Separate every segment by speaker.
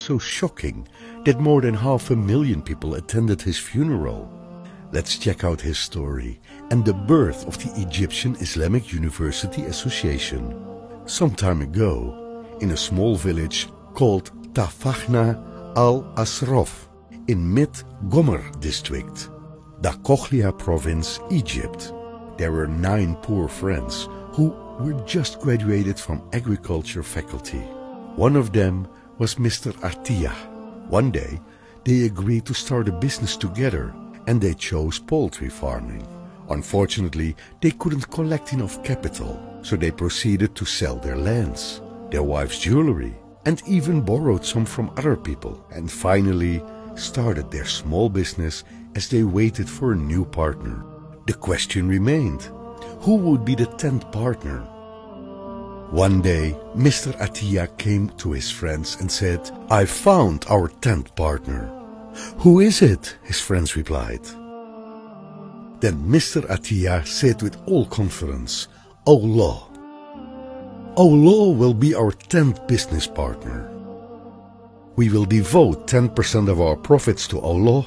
Speaker 1: so shocking that more than 500,000 people attended his funeral. Let's check out his story and the birth of the Egyptian Islamic University Association. Some time ago, in a small village called Tafahna al-Asraf in Mid-Gomer district, Dakhoulia province, Egypt, there were 9 poor friends who were just graduated from agriculture faculty. One of them was Mr. Atiyyah. One day, they agreed to start a business together and they chose poultry farming. Unfortunately, they couldn't collect enough capital, so they proceeded to sell their lands, their wives' jewelry, and even borrowed some from other people, and finally started their small business as they waited for a new partner. The question remained, who would be the 10th partner? One day, Mr. Atiyyah came to his friends and said, "I found our 10th partner." "Who is it?" his friends replied. Then Mr. Atiyyah said with all confidence, "Allah. Allah will be our 10th business partner. We will devote 10% of our profits to Allah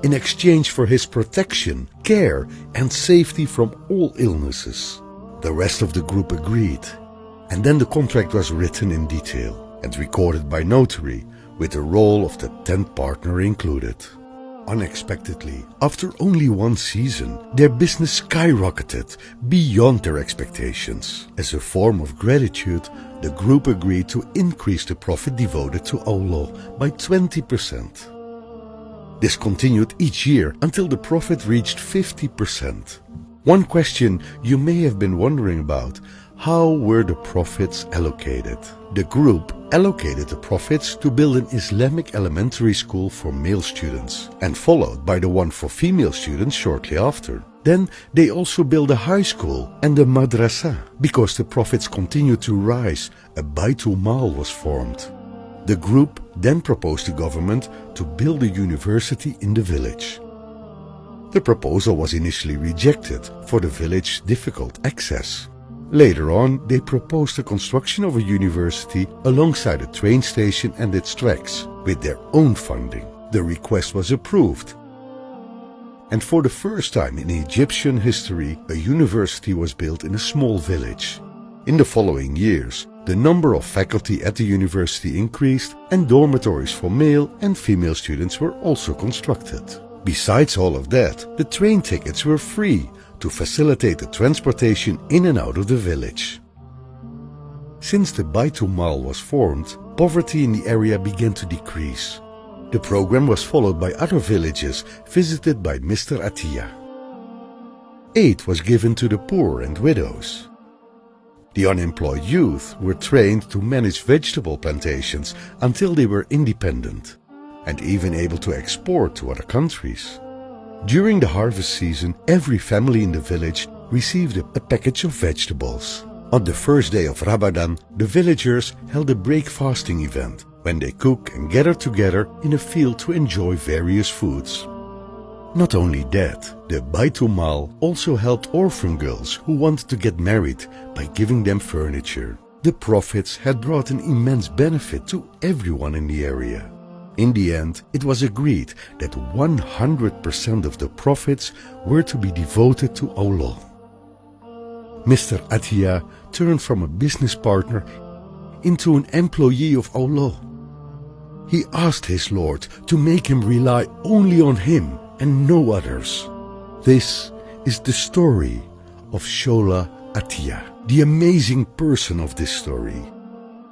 Speaker 1: in exchange for His protection, care and safety from all illnesses." The rest of the group agreed, and then the contract was written in detail and recorded by notary with the role of the 10th partner included. Unexpectedly, after only one season, their business skyrocketed beyond their expectations. As a form of gratitude, the group agreed to increase the profit devoted to Allah by 20%. This continued each year until the profit reached 50%. One question you may have been wondering about: how were the profits allocated? The group allocated the profits to build an Islamic elementary school for male students, and followed by the one for female students shortly after. Then they also built a high school and a madrasa. Because the profits continued to rise, a Baitul Mal was formed. The group then proposed to government to build a university in the village. The proposal was initially rejected for the village's difficult access. Later on, they proposed the construction of a university alongside a train station and its tracks, with their own funding. The request was approved. And for the first time in Egyptian history, a university was built in a small village. In the following years, the number of faculty at the university increased and dormitories for male and female students were also constructed. Besides all of that, the train tickets were free to facilitate the transportation in and out of the village. Since the Baitul Mal was formed, poverty in the area began to decrease. The program was followed by other villages visited by Mr. Atiyyah. Aid was given to the poor and widows. The unemployed youth were trained to manage vegetable plantations until they were independent and even able to export to other countries. During the harvest season, every family in the village received a package of vegetables. On the first day of Ramadan, the villagers held a break fasting event when they cook and gather together in a field to enjoy various foods. Not only that, the Baitul Mal also helped orphan girls who wanted to get married by giving them furniture. The profits had brought an immense benefit to everyone in the area. In the end, it was agreed that 100% of the profits were to be devoted to Allah. Mr. Atiyyah turned from a business partner into an employee of Allah. He asked his Lord to make him rely only on Him and no others. This is the story of Solah Atiyyah, the amazing person of this story.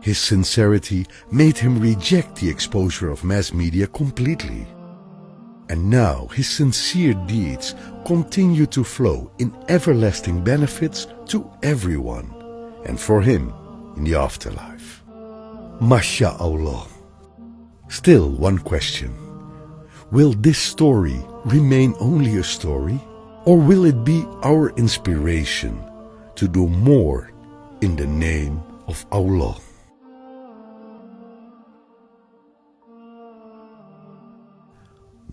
Speaker 1: His sincerity made him reject the exposure of mass media completely. And now his sincere deeds continue to flow in everlasting benefits to everyone, and for him in the afterlife. MashaAllah. Still one question. Will this story remain only a story, or will it be our inspiration to do more in the name of Allah?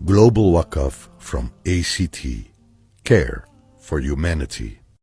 Speaker 1: Global Wakaf from ACT. Care for Humanity.